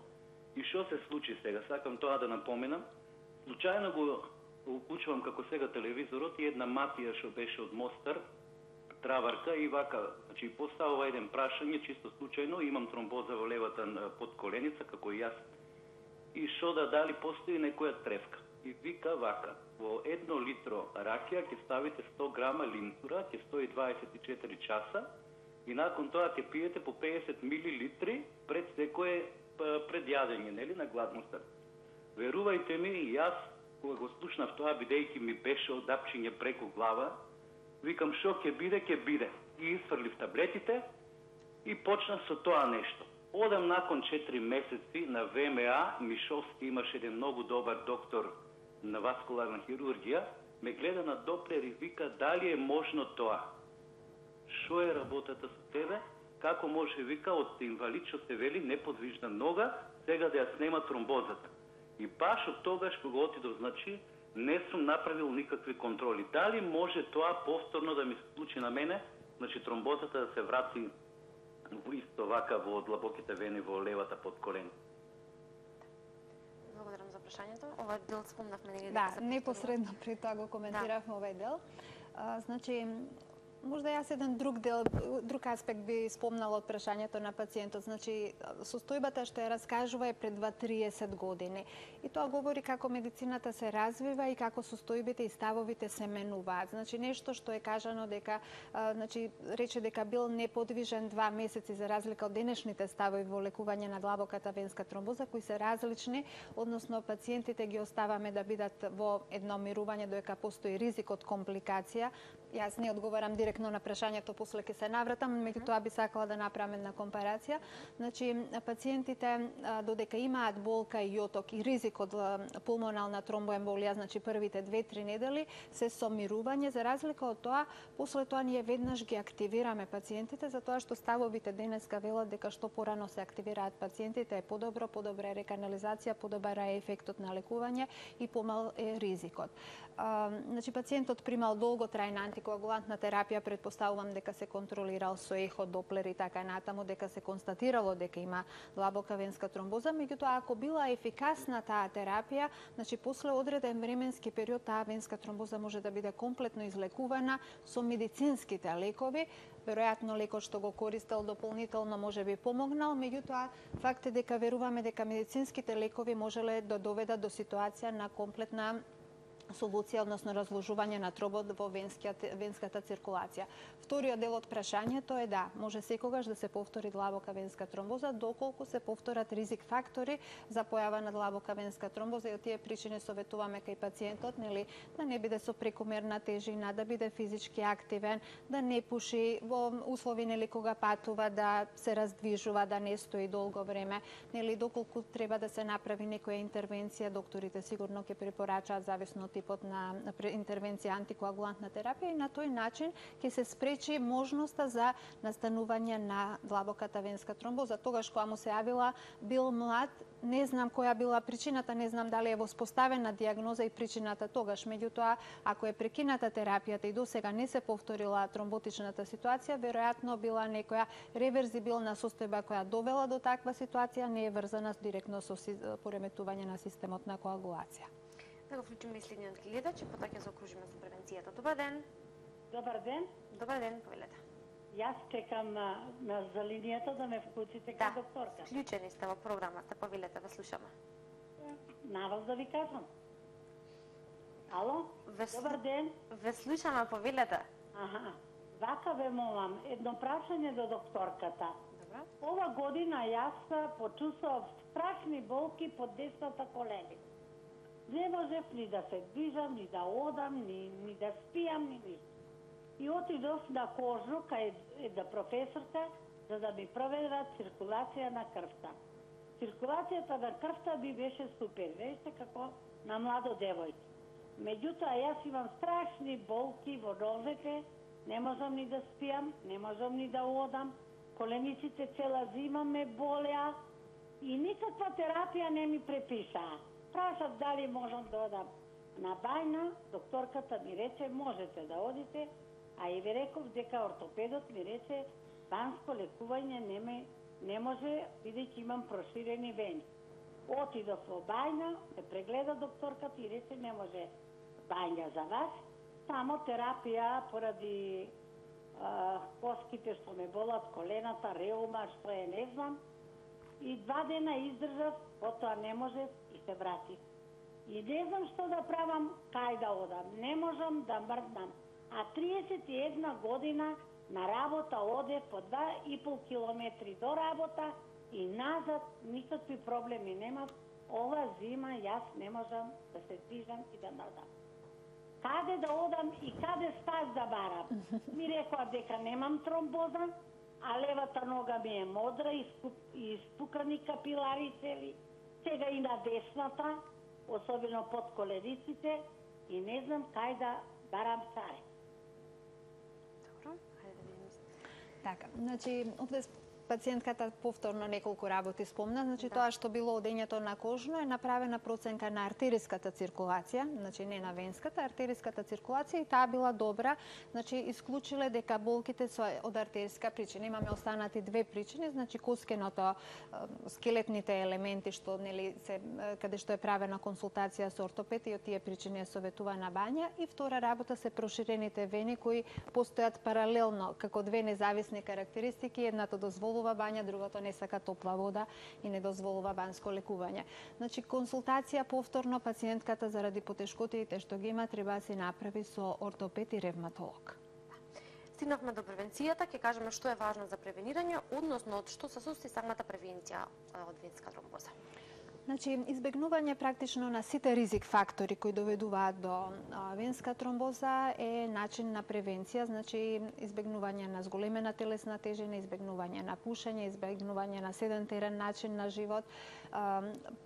И што се случи сега? Сакам тоа да напоменам. Случајно го уклучувам како сега телевизорот и една матија што беше од Мостар, траварка и вака, значи поставува еден прашање, чисто случајно, имам тромбоза во левата подколеница, како и јас. И што дали постои некоја тревка. И вика вака, во 1 литро ракија ќе ставите 100 грама линцура, ќе стои 24 часа и након тоа ќе пиете по 50 милилитри пред секое предјадење, нели, на гладно срце. Верувајте ми, јас кога го слушнав тоа, бидејќи ми беше одапчиње преку глава, викам што ќе биде. И изфрлив таблетите и почнав со тоа нешто. Одам након 4 месеци на ВМА, Мишовски имаше еден многу добар доктор на васкуларна хирургија, ме гледа на Доплер и вика дали е можно тоа. Што е работата со тебе? Како може, вика, од инвалид што се вели неподвижна нога, сега да ја снема тромбозата. И баш од тогаш кога отидов, значи, не сум направил никакви контроли. Дали може тоа повторно да ми се случи на мене, значи тромбозата да се врати во исто вака во длабоките вени во левата подколена? Благодарам за прашањето. Ова дел спомнавме негде. Да, непосредно пред тоа го коментиравме овој дел. Значи, можда јас еден друг аспект би спомнала од прашањето на пациентот. Значи, состојбата што ја раскажува е пред 30 години. И тоа говори како медицината се развива и како состојбите и ставовите се менуваат. Значи, нешто што е кажано дека, значи, рече дека бил неподвижен 2 месеци за разлика од денешните ставови во лекување на длабоката венска тромбоза, кои се различни, односно пациентите ги оставаме да бидат во едно мирување додека постои ризик од компликација. Јас не одговарам директно на прашањето, после ќе се навратам, меѓутоа би сакала да направам една компарација. Значи, пациентите додека имаат болка и јоток и ризик од пулмонална тромбоемболија, значи првите 2-3 недели се со мирување, за разлика од тоа, после тоа ние веднаш ги активираме пациентите, затоа што ставовите денеска велат дека што порано се активираат пациентите е подобра е реканализација, подобар е ефектот на лекување и помал е ризикот. Значи, пациентот примал долготрајна антикоагулантна терапија, предпоставувам дека се контролирал со ехо, доплер и така натаму, дека се констатирало дека има длабока венска тромбоза, меѓутоа ако била ефикасна таа терапија, значи после одреден временски период таа венска тромбоза може да биде комплетно излекувана со медицинските лекови. Веројатно лекот што го користел дополнително може би помогнал, меѓутоа факт е дека веруваме дека медицинските лекови можеле да доведат до ситуација на комплетна солуција, односно разложување на тробот во венската циркулација. Вториот дел од прашањето е да, може секогаш да се повтори длабока венска тромбоза, доколку се повторат ризик фактори за појава на длабока венска тромбоза, и од тие причини советуваме кај пациентот, нели, да не биде со прекомерна тежина, да биде физички активен, да не пуши во услови, нели, кога патува, да се раздвижува, да не стои долго време, нели, доколку треба да се направи некоја интервенција, докторите сигурно ќе препорачаат зависно од типот на интервенција антикоагулантна терапија и на тој начин ќе се спречи можноста за настанување на длабоката венска тромбоза. Тогаш кога му се јавила, бил млад, не знам која била причината, не знам дали е воспоставена диагноза и причината тогаш. Меѓутоа, ако е прекината терапијата и досега не се повторила тромботичната ситуација, веројатно била некоја реверзибилна состојба која довела до таква ситуација, не е врзана директно со пореметување на системот на коагулација. Да го вклучиме следниот гледач и потоа ќе заокружиме со превенцијата. Добар ден. Добар ден. Добар ден, повелете. Јас чекам за линијата да ме вклучите кај докторка. Вклучени сте во програмата, повелете, ве слушаме. На вас да ви кажам. Ало? Добар ден. Ве слушаме, повелете. Аха. Вака ве молам, едно прашање до докторката. Добро. Ова година јас почувствував страшни болки под десната колени. Не можев ни да се движам, ни да одам, ни да спијам, ни ништо. И отидов на Кожу кај една професорка за да ми проверат циркулација на крвта. Циркулацијата на крвта би беше супер, веќе како на младо девојче. Меѓутоа јас имам страшни болки во нозете, не можам ни да спијам, не можам ни да одам, колениците цела зима ме болеа и никаква терапија не ми препишаа. Прашав дали можам да одам на бајна, докторката ми рече можете да одите, а и ви реков дека ортопедот ми рече банско лекување не може, бидејќи имам проширени вени. Отидов во бајна, ме прегледа докторката и рече не може бајна за вас, само терапија поради коските што ме болат, колената, реума, што е не знам. И 2 дена издржав, потоа не можев и се вратив. И не знам што да правам, кај да одам. Не можам да мрднам. А 31 година на работа одев по 2,5 километри до работа и назад, никакви проблеми немав. Ова зима јас не можам да се движам и да мрдам. Каде да одам и каде спас да барам? Ми рекоа дека немам тромбоза, а левата нога ми е модра и испукани капилари цели, сега и на десната, особено под колениците, и не знам кај да барам царе. Добро, хајде да видим. Така, значи, овде пациентката повторно неколку работи спомна, значи тоа што било одењето на кожно е направена проценка на артериската циркулација, значи не на венската, артериската циркулација и таа била добра, значи исклучиле дека болките се од артериска причина. Имаме останати 2 причини, значи коскеното, скелетните елементи што нели се каде што е правена консултација со ортопед и од тие причини е советувана бања и втора работа се проширените вени кои постојат паралелно како 2 независни карактеристики, едната дозволува бања, другото не сака топла вода и не дозволува банско лекување. Значи консултација повторно пациентката заради потешкотиите што ги има треба да се направи со ортопед и ревматолог. Стигнавме до превенцијата, ќе кажеме што е важно за превенирање, односно од што се состои самата превенција од венска тромбоза. Значи, избегнување практично на сите ризик фактори кои доведуваат до венска тромбоза е начин на превенција, значи избегнување на зголемена телесна тежина, избегнување на пушење, избегнување на седентарен начин на живот,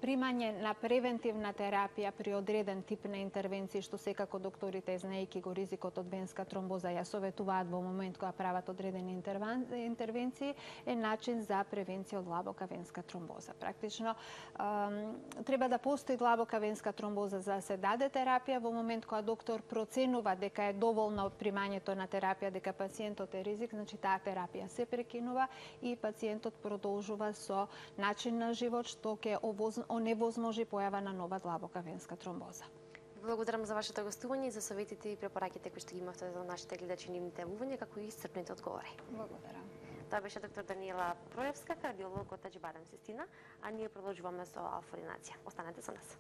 примање на превентивна терапија при одреден тип на интервенции, што секако докторите, знаејќи го ризикот од венска тромбоза, ја советуваат во момент кога прават одредени интервенции, е начин за превенција од длабока венска тромбоза. Практично, треба да постои длабока венска тромбоза за да се даде терапија во момент кога доктор проценува дека е доволно примањето на терапија, дека пациентот е ризик, значи таа терапија се прекинува и пациентот продолжува со начин на живот што ќе оневозможи појава на нова длабока венска тромбоза. Благодарам за вашето гостување и за советите и препораките кои што ги имавте за нашите гледачи и нивните јавувања, како и исцрпните одговори. Благодарам. Тоа беше доктор Даниела Проевска, кардиолог од Аџибадем Систина, а ние продолжуваме со Алфа Ординација. Останете со нас.